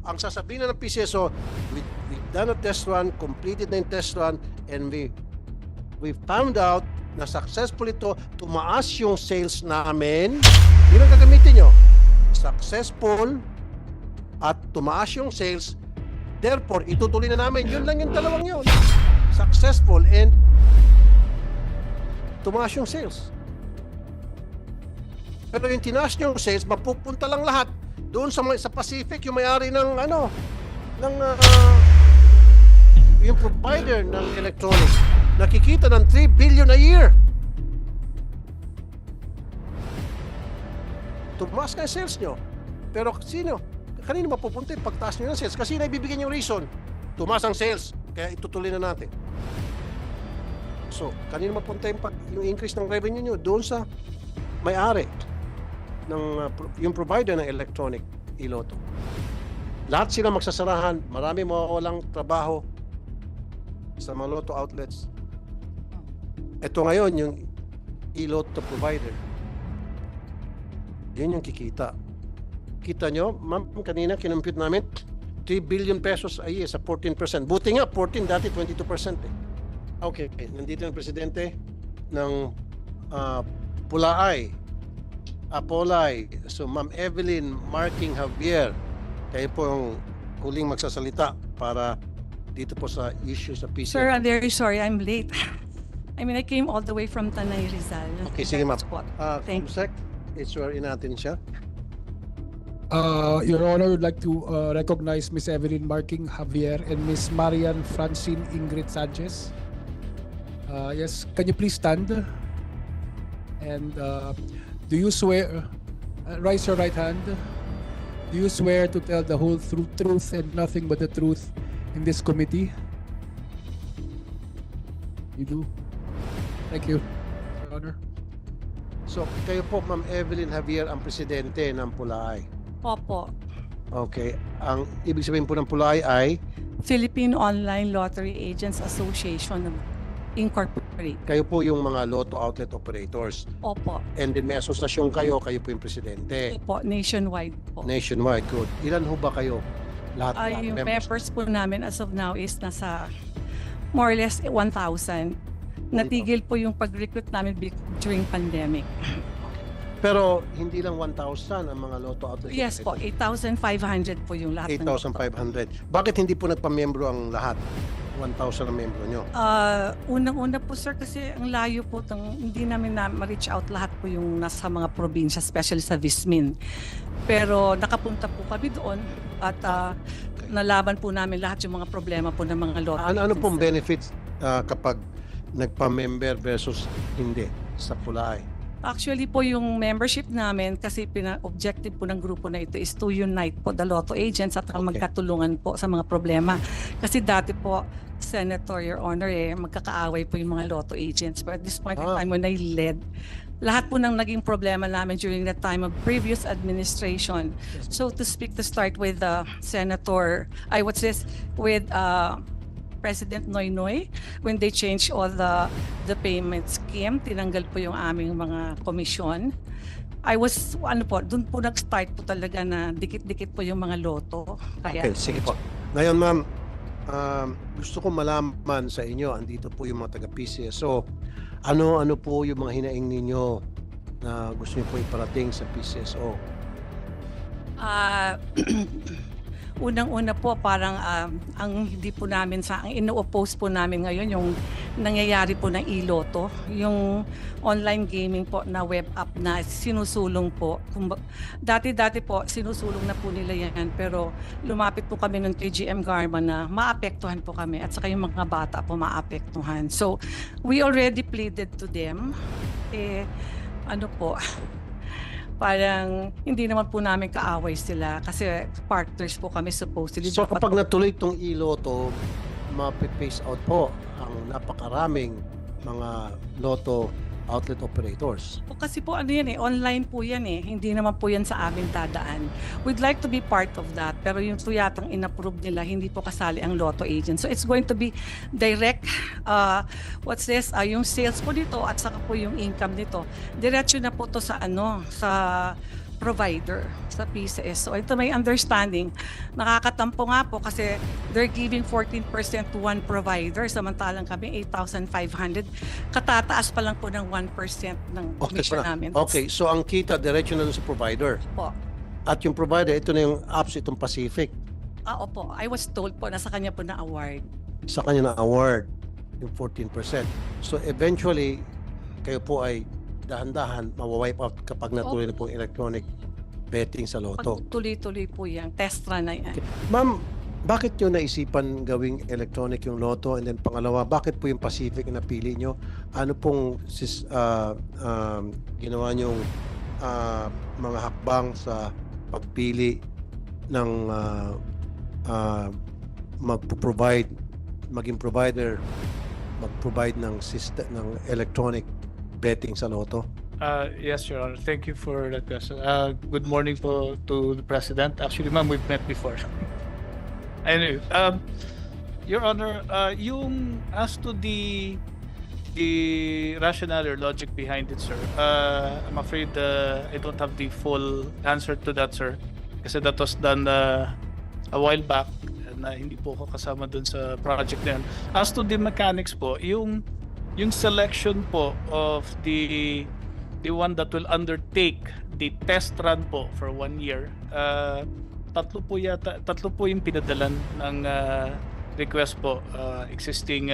Ang sasabihin na ng PCSO, we've done a test run, completed na yung test run, and we found out na successful ito, tumaas yung sales namin. Yun ang gagamitin nyo. Successful at tumaas yung sales. Therefore, itutuloy na namin. Yun lang yung dalawang yun. Successful and tumaas yung sales. Pero yung tinaas yung sales, mapupunta lang lahat doon sa Pacific, yung may-ari ng yung provider ng electronic. Nakikita ng 3 billion a year. Tumaas ka yung sales nyo. Pero sino? Kanino mapupunta yung pagtaas nyo ng sales? Kasi na ibibigyan yung reason. Tumaas ang sales. Kaya itutuloy na natin. So, kanino mapunta yung increase ng revenue nyo? Doon sa may-ari ng yung provider ng electronic iloto. Lahat sila magsasarahan. Marami mawawalang trabaho sa mga loto outlets. Ito ngayon, yung iloto provider. Yun yung kikita. Kita nyo, ma'am, kanina kinumpute namin 3 billion pesos a year sa 14%. Buti nga, 14, dati 22% eh. Okay, nandito yung presidente ng Pulaay, Apolay. So, Ma'am Evelyn Marking Javier, kayo po yung huling magsasalita para dito po sa issue sa PC. Sir, I'm very sorry I'm late. I mean, I came all the way from Tanay Rizal. Okay, sige ma'am. That's what. Thank Thank you. I-swear in natin siya. Your Honor, would like to recognize Ms. Evelyn Marking Javier and Ms. Marian Francine Ingrid Sanchez. Yes, can you please stand? And do you swear, raise your right hand. Do you swear to tell the whole truth and nothing but the truth in this committee? You do? Thank you, Your Honor. So, kayo po, Ma'am Evelyn Javier, ang presidente ng Pulaay. Opo. Okay. Ang ibig sabihin po ng Pulaay ay Philippine Online Lottery Agents Association Incorporated. kayo po yung mga lotto outlet operators. Opo. And then may asosasyon kayo po yung presidente. Opo, nationwide po. Nationwide, good. Ilan ho ba kayo? Lahat Yung members? members po namin as of now is nasa more or less 1,000. Natigil po yung pag-recruit namin during pandemic. Pero hindi lang 1,000 ang mga lotto outlet. Yes po, 8,500 po yung lahat. 8,500. Bakit hindi po nagpamembro ang lahat? 1,000 ang membro nyo. Unang-una po sir kasi ang layo po hindi namin ma-reach out lahat po yung nasa mga probinsya, especially sa Vismin. Pero nakapunta po kami doon at nalaban po namin lahat yung mga problema po ng mga lotto. Ano pong benefits kapag nagpa-member versus hindi sa Pulaay? Actually po yung membership namin kasi objective po ng grupo na ito is to unite po the lotto agents at magkatulungan po sa mga problema. Kasi dati po, Senator, Your Honor, magkakaaway po yung mga lotto agents. But at this point in time when I led, lahat po ng naging problema namin during that time of previous administration. So to speak, to start with Senator, with President Noynoy, when they changed all the payment scheme, tinanggal po yung aming mga komisyon. Doon po nag-start po talaga na dikit-dikit po yung mga loto. Kaya, Okay, sige po. Ngayon ma'am, gusto ko malaman sa inyo, andito po yung mga taga-PCSO, ano po yung mga hinaing ninyo na gusto niyo po iparating sa PCSO? Unang-una po parang ang hindi po namin ang ino-oppose po namin ngayon yung nangyayari po ng iloto, yung online gaming po na web app na sinusulong po. Dati po sinusulong na po nila yan pero lumapit po kami ng KGM Garma na maapektuhan po kami at saka yung mga bata po maapektuhan. So we already pleaded to them. Parang hindi naman po namin kaaway sila kasi partners po kami supposedly. So kapag natuloy itong iloto, ma-phase out po ang napakaraming mga lotto outlet operators. Kasi po online po yan hindi naman po yan sa amin dadaan. We'd like to be part of that pero yung po yatang inapprove nila hindi po kasali ang lotto agent. So it's going to be direct yung sales po dito at saka po yung income nito. Diretso na po to sa provider sa PCS. So ito may understanding. Nakakatampo nga po kasi they're giving 14% to one provider samantalang kami 8,500. Katataas pa lang po ng 1% ng commission namin. Okay, so ang kita diretso na dun sa provider. Po. At yung provider, ito na yung apps, itong Pacific. Opo. I was told po na sa kanya po na award. Sa kanya na award, yung 14%. So eventually, kayo po ay dahan-dahan mawawipe out kapag natuloy na po yung electronic betting sa loto. Pag tuloy-tuloy po yan. Test run na yan. Ma'am, bakit nyo naisipan gawing electronic yung loto? And then pangalawa, bakit po yung Pacific na napili nyo? Ano pong ginawa nyong mga hakbang sa pagpili ng magpo-provide, maging provider, mag-provide ng system ng electronic betting sa loto? Yes, Your Honor. Thank you for that question. Good morning po to the President. Actually, ma'am, we've met before. Anyway, Your Honor, yung as to the rationale or logic behind it, sir, I'm afraid I don't have the full answer to that, sir. Kasi that was done a while back na hindi po ako kasama dun sa project na yun. As to the mechanics po, yung selection po of the one that will undertake the test run po for 1 year, tatlo po yung pinadalan ng request po, existing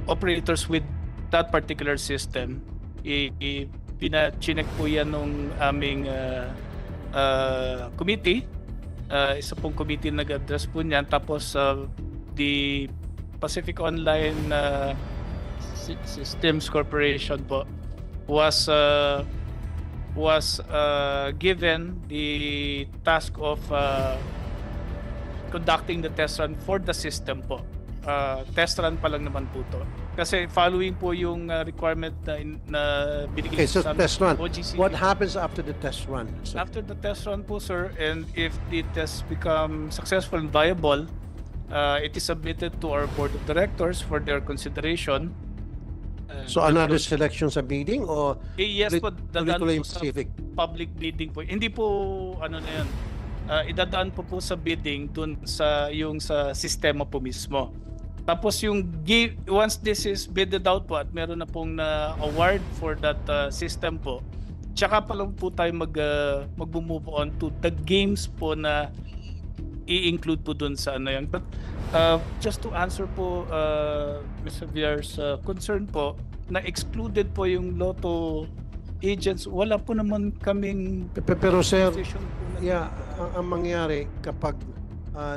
operators with that particular system. Chinek po yan nung aming committee. Isa pong committee nag-address po niyan. Tapos the Pacific Online Systems Corporation po was given the task of conducting the test run for the system po. Test run pa lang naman po to. Kasi following po yung requirement na binigay Okay, so sa test run. OGC. What happens after the test run? So, After the test run po, sir, and if the test become successful and viable, it is submitted to our board of directors for their consideration. so another selection sa bidding o Yes po, dadaan tuloy-tuloy po yung sa Pacific? public bidding po. Hindi po ano na yan. Idadaan po sa bidding dun sa sistema po mismo. Tapos once this is bidded out po at meron na pong award for that system po, tsaka pa lang po tayo mag-move on to the games po na i-include po dun sa ano yan. But just to answer po Mr. Villar's concern po, na excluded po yung lotto agents, wala po naman kaming Pero sir, position po na- yeah, ang mangyari kapag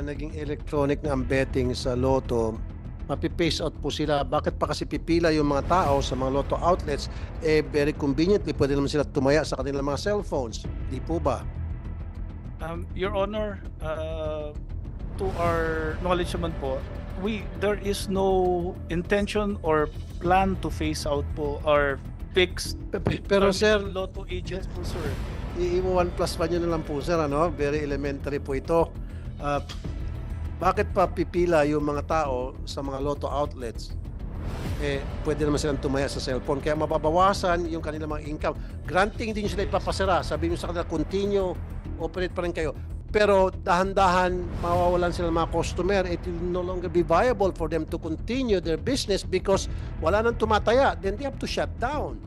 naging electronic na ang betting sa loto, mapipace out po sila. Bakit pa kasi pipila yung mga tao sa mga lotto outlets? Very conveniently, pwede naman sila tumaya sa kanilang mga cellphones. Di po ba? Your Honor, to our knowledge naman po, there is no intention or plan to phase out po or fix Pero sir, lotto agents po, sir. i-1 plus 1 yun na lang po sir, ano? Very elementary po ito. Bakit pa pipila yung mga tao sa mga lotto outlets? Pwede naman silang tumaya sa cellphone. Kaya mababawasan yung kanilang mga income. Granting din sila ipapasara. Sabihin nyo sa kanila, continue, operate pa rin kayo. Pero dahan-dahan, mawawalan sila ng mga customer. It will no longer be viable for them to continue their business because wala nang tumataya. Then they have to shut down.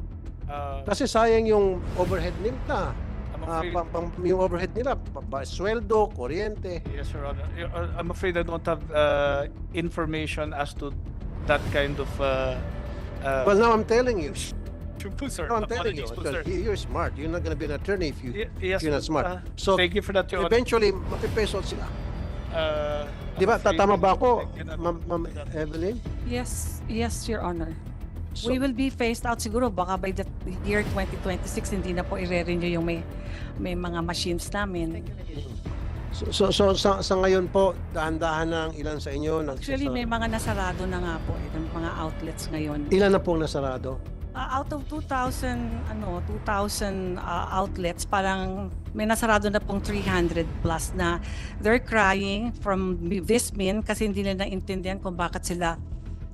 Kasi sayang yung overhead nila. I'm afraid, Yung overhead nila, sweldo, kuryente. yes, Your Honor. I'm afraid I don't have information as to that kind of Well, now I'm telling you. True po, sir. No, I'm telling you. Apologies po, sir. You're smart. You're not gonna be an attorney if Yes, you're not smart. So, thank you for that, Your Honor. eventually, mapipeso sila. Di ba? I'm afraid Tatama ba ako, I cannot Ma'am do that. Evelyn? Yes, Your Honor. So- We will be phased out siguro baka by the year 2026 hindi na po i-renew yung may mga machines namin. So sa ngayon po, dahan-dahan ng ilan sa inyo? Actually may mga nasarado na nga po ng mga outlets ngayon. Ilan na pong nasarado? Out of 2,000 outlets, parang may nasarado na pong 300 plus na they're crying from Vismin kasi hindi nila naintindihan kung bakit sila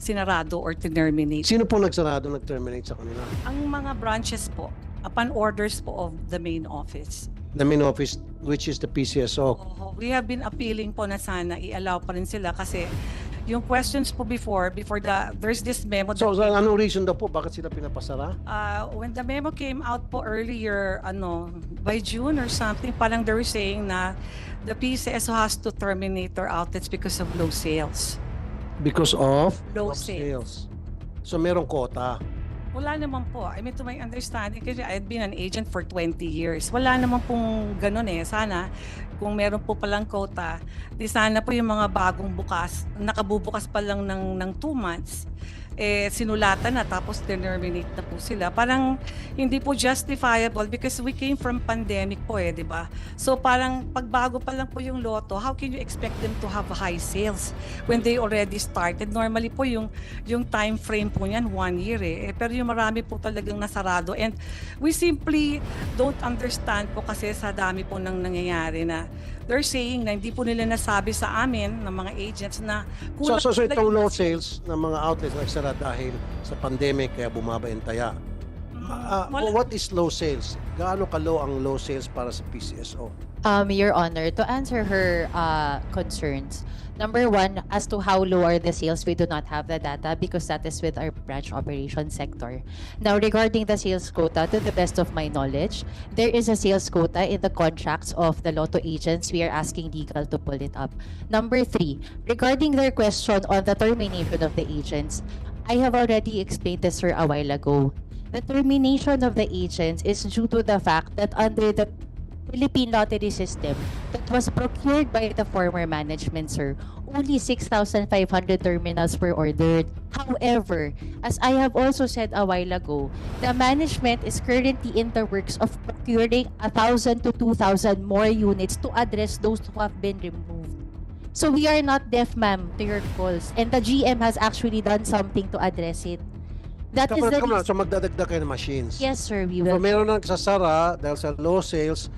sinarado or terminate. Sino po nagsarado, nag-terminate sa kanila? Ang mga branches po, upon orders po of the main office. The main office, which is the PCSO. We have been appealing po na sana i-allow pa rin sila kasi yung questions po before there's this memo So, that anong reason daw po? Bakit sila pinapasara? when the memo came out po earlier, by June or something, parang they were saying na the PCSO has to terminate their outlets because of low sales. Because of Low of sales. So, merong quota. Wala naman po. I mean, to my understanding, kasi I had been an agent for 20 years. Wala naman pong ganun eh. Sana, kung meron po palang quota, di sana po yung mga bagong bukas, nakabubukas pa lang ng 2 months, sinulatan na tapos terminate na po sila. Parang hindi po justifiable because we came from pandemic po di ba? So parang pagbago pa lang po yung loto, how can you expect them to have high sales when they already started? Normally po yung time frame po niyan 1 year pero yung marami po talagang nasarado and we simply don't understand po kasi sa dami po nang nangyayari na they're saying na hindi po nila nasabi sa amin ng mga agents na So talaga itong yung low sales. sales ng mga outlets nagsara dahil sa pandemic kaya bumaba yung taya. Wala- What is low sales? Gaano ka-low ang low sales para sa PCSO? Your Honor, to answer her concerns, number one, as to how low are the sales, we do not have the data because that is with our branch operation sector. Now, regarding the sales quota, to the best of my knowledge, there is a sales quota in the contracts of the lotto agents. We are asking legal to pull it up. Number three, regarding their question on the termination of the agents, I have already explained this, sir, a while ago. The termination of the agents is due to the fact that under the Philippine lottery system that was procured by the former management, sir, only 6,500 terminals were ordered. However, as I have also said a while ago, the management is currently in the works of procuring 1,000 to 2,000 more units to address those who have been removed. So we are not deaf, ma'am, to your calls. And the GM has actually done something to address it. That is the Come on, reason. so magdadagdag kayo ng machines. Yes, sir, we So will. meron na nagsasara dahil sa low sales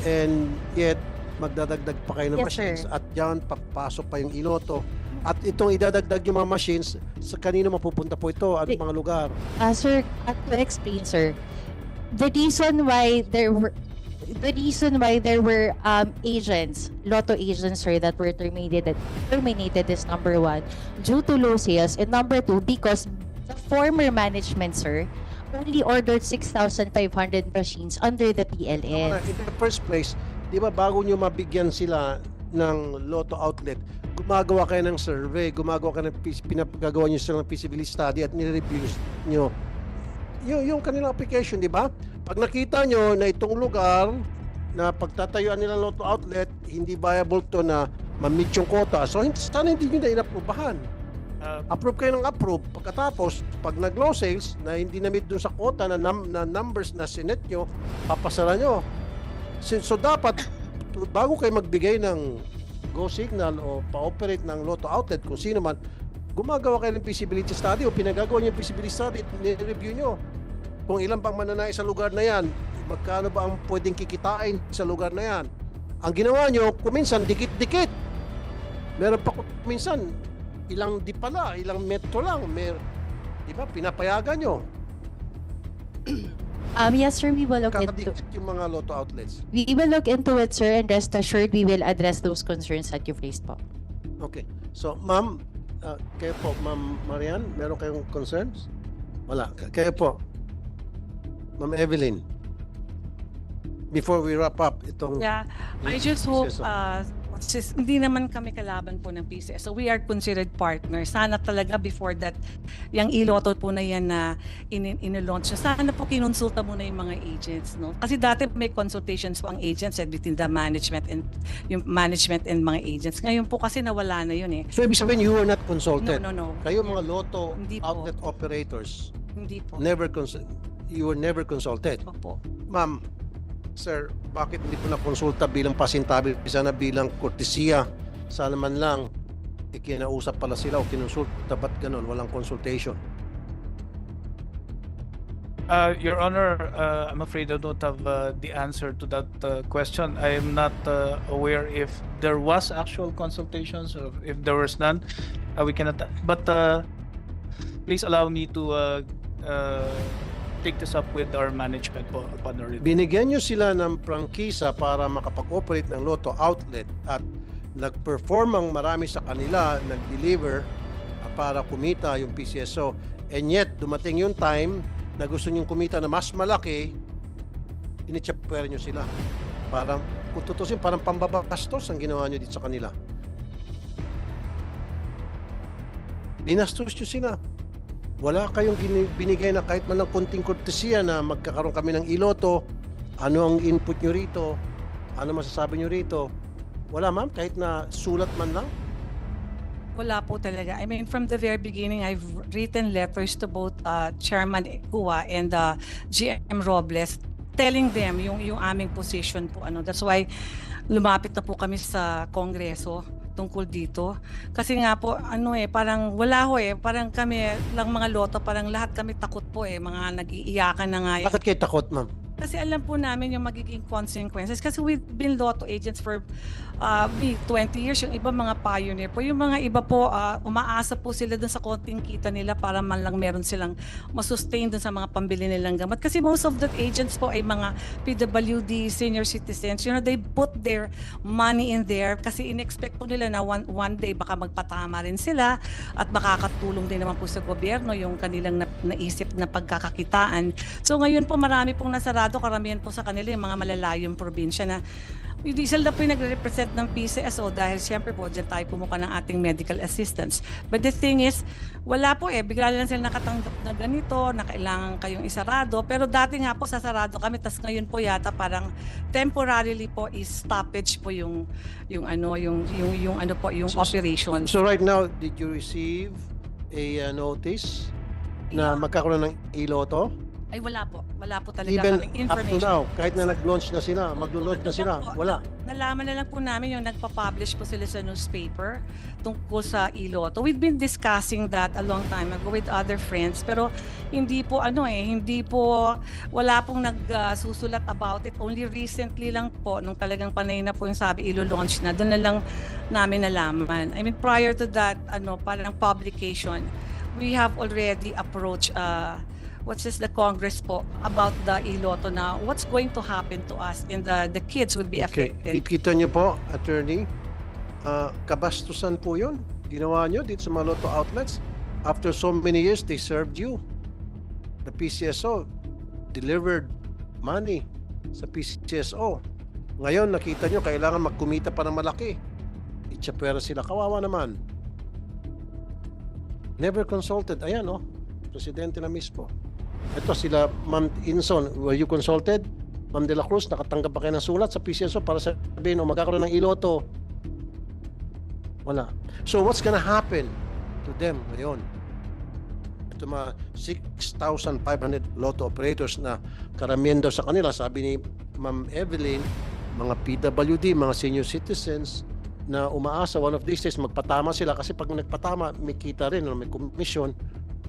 and yet magdadagdag pa kayo ng Yes, machines sir. at yan papasok pa yung iloto. At itong idadagdag yung mga machines, sa kanino mapupunta po ito? Anong mga lugar? Sir, to explain, sir, the reason why there were agents, lotto agents, sir, that were terminated is number one, due to low sales, and number two, because the former management, sir, only ordered 6,500 machines under the PLN. In the first place, di ba bago nyo mabigyan sila ng lotto outlet, gumagawa kayo ng survey, gumagawa kayo ng pinagagawa nyo sila ng feasibility study at nire-review nyo yung kanilang application, di ba? Pag nakita nyo na itong lugar na pagtatayuan nila lotto outlet, hindi viable to na ma-meet yung quota. So, sana hindi nyo na inaprubahan. Approve kayo ng approve. Pagkatapos, pag nag-low sales na hindi na-meet dun sa quota na, na numbers na sinet nyo, papasara nyo. So, dapat, bago kayo magbigay ng go signal o pa-operate ng lotto outlet, kung sino man, gumagawa kayo ng feasibility study o pinagagawa nyo yung feasibility study at nire-review nyo. Kung ilan pang mananay sa lugar na yan, magkano ba ang pwedeng kikitain sa lugar na yan. Ang ginawa nyo, kuminsan, dikit-dikit. Meron pa kuminsan, ilang di pala, ilang metro lang. Di ba, pinapayagan nyo. Yes, sir, we will look into. Kakadikit yung mga lotto outlets. We will look into it, sir, and rest assured we will address those concerns that you've raised po. Okay. So, ma'am, kayo po, ma'am Marian, meron kayong concerns? Wala. Kayo po, ma'am Evelyn. Before we wrap up itong... Yeah, I just hope PCSO. hindi naman kami kalaban po ng PCS. So we are considered partners. Sana talaga before that, yung iloto po na yan na in-launch, sana po kinonsulta muna yung mga agents. No? Kasi dati may consultations po ang agents between the management and yung management and mga agents. Ngayon po kasi nawala na yun eh. So, ibig sabihin, you were not consulted? No. Kayo mga lotto Hindi po. outlet operators, Hindi po. you were never consulted? Opo. Ma'am, sir, bakit hindi po na-konsulta bilang pasintabi, sana bilang kortesiya? Sana man lang, ikinausap pala sila o kinonsulta, ba't ganun? Walang consultation. Your Honor, I'm afraid I don't have the answer to that question. I am not aware if there was actual consultations or if there was none. We cannot. But please allow me to take this up with our management po upon our review. Binigyan nyo sila ng prangkisa para makapag-operate ng Lotto outlet at nag-perform ang marami sa kanila, nag-deliver para kumita yung PCSO. And yet, dumating yung time na gusto nyo kumita na mas malaki, initsapwera nyo sila. Parang, kung tutusin, parang pambabastos ang ginawa nyo dito sa kanila. Binastos nyo sila. Wala kayong binigay na kahit man lang konting kortesiya na magkakaroon kami ng iloto. Ano ang input nyo rito? Ano masasabi nyo rito? Wala ma'am, kahit na sulat man lang. Wala po talaga. I mean, from the very beginning, I've written letters to both Chairman Kua and GM Robles telling them yung aming position po. That's why lumapit na po kami sa Kongreso tungkol dito. Kasi nga po, parang wala parang kami lang mga loto, parang lahat kami takot po mga nag-iiyakan na nga. Bakit kayo takot ma'am? Kasi alam po namin yung magiging consequences. Kasi we've been lotto agents for 20 years. Yung iba mga pioneer po. Yung mga iba po, umaasa po sila dun sa konting kita nila para man lang meron silang masustain dun sa mga pambili nilang gamot. Kasi most of the agents po ay mga PWD, senior citizens. They put their money in there kasi in-expect po nila na one day baka magpatama rin sila at makakatulong din naman po sa gobyerno yung kanilang naisip na pagkakakitaan. So ngayon po marami pong nasarado, karamihan po sa kanila yung mga malalayong probinsya na hindi sila po yung nagre-represent ng PCSO dahil siyempre po dyan tayo pumuka ng ating medical assistance. But the thing is, wala po bigla lang sila nakatanggap na ganito, na kailangan kayong isarado. Pero dati nga po sasarado kami, tas ngayon po yata parang temporarily po is stoppage po yung operation. So right now, did you receive a notice na magkakaroon ng iloto? Ay wala po talaga Even kaming up to information. now, kahit na nag-launch na sila, mag-launch na sila, wala. Nalaman na lang po namin yung nagpa-publish po sila sa newspaper tungkol sa iloto. We've been discussing that a long time ago with other friends pero hindi po wala pong nagsusulat about it. Only recently lang po nung talagang panay na po yung sabi ilo-launch na, doon na lang namin nalaman. I mean prior to that parang publication, we have already approached the Congress po about the iloto na what's going to happen to us and the kids will be affected. Kita niyo po, attorney, kabastusan po yun. Ginawa niyo dito sa mga lotto outlets. After so many years, they served you. The PCSO delivered money sa PCSO. Ngayon, nakita niyo, kailangan magkumita pa ng malaki. Itsapwera sila. Kawawa naman. Never consulted. Ayan, Presidente na mismo. Ito sila, Ma'am Inson, were you consulted? Ma'am De La Cruz, nakatanggap ba kayo ng sulat sa PCSO para sabihin magkakaroon ng iloto? Wala. So what's gonna happen to them ngayon? Ito mga 6,500 lotto operators na karamihan daw sa kanila, sabi ni Ma'am Evelyn, mga PWD, mga senior citizens na umaasa one of these days magpatama sila kasi pag nagpatama may kita rin, may commission.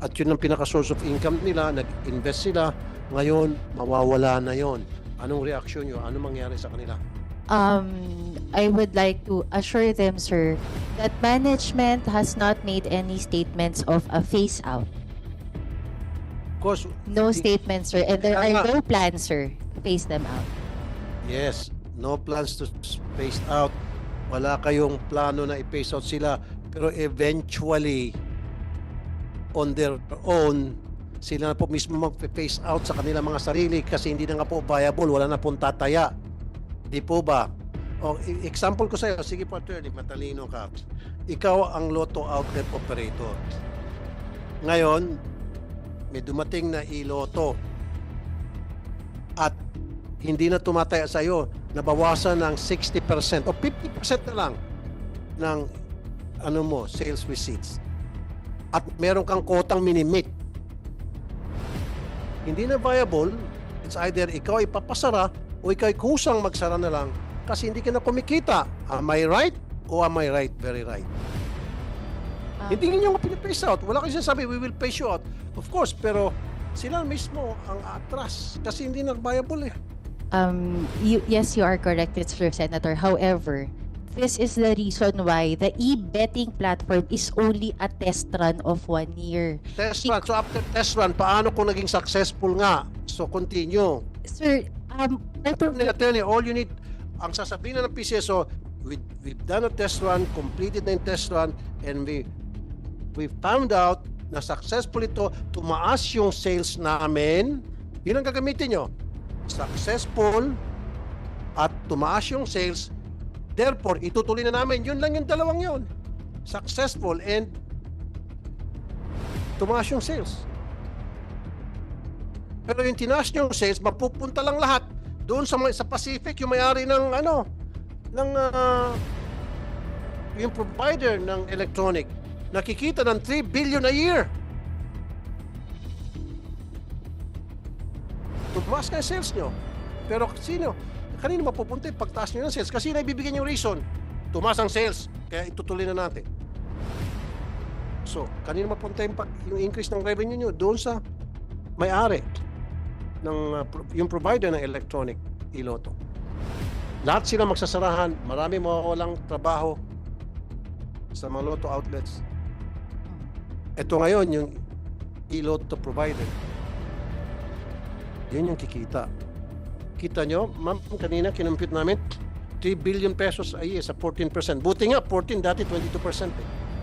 At yun ang pinaka-source of income nila, nag-invest sila, ngayon mawawala na yon. Anong reaksyon nyo? Anong mangyari sa kanila? I would like to assure them, sir, that management has not made any statements of a phase out. Of course, No statements, sir, and there are no plans, sir, to phase them out. yes, no plans to phase out. Wala kayong plano na i-phase out sila. Pero eventually, on their own, sila na po mismo mag-phase out sa kanilang mga sarili kasi hindi na nga po viable, wala na pong tataya. Di po ba? Example ko sa iyo, sige po attorney, matalino ka. Ikaw ang lotto outlet operator. Ngayon, may dumating na iloto at hindi na tumataya sa iyo, nabawasan ng 60% o 50% na lang ng sales receipts. At meron kang kotang minimit. Hindi na viable, it's either ikaw ay papasara o ikaw ay kusang magsara na lang kasi hindi ka na kumikita. Am I right? O am I right? Very right. Hindi nyo pinapace out. Wala kayo sinasabi, we will pay you out. Of course, pero sila mismo ang atras kasi hindi na viable . Yes, you are correct, Mr. Senator. However, this is the reason why the e-betting platform is only a test run of 1 year. Test run. So after test run, paano kung naging successful nga? So continue. Sir, Attorney, all you need, ang sasabihin na ng PCSO, we've done a test run, completed na yung test run, and we found out na successful ito, tumaas yung sales namin. Yun ang gagamitin nyo. Successful at tumaas yung sales. Therefore, itutuloy na namin. Yun lang yung dalawang yun. Successful and tumaas yung sales. Pero yung tinaas yung sales, mapupunta lang lahat doon sa Pacific, yung may-ari ng yung provider ng electronic. Nakikita ng 3 billion a year. Tumaas ka yung sales nyo. Pero sino? Kanino mapupunta yung pagtaas nyo ng sales? Kasi naibibigyan yung reason. Tumaas ang sales. Kaya itutuloy na natin. So, kanino mapunta yung increase ng revenue nyo? Doon sa may-ari ng yung provider ng electronic iloto. Lahat sila magsasarahan. Marami mawawalang trabaho sa mga lotto outlets. Ito ngayon, yung iloto provider. Yun yung kikita. Kita nyo, ma'am, kanina kinumpute namin 3 billion pesos a year sa 14%. Buti nga, 14, dati 22%.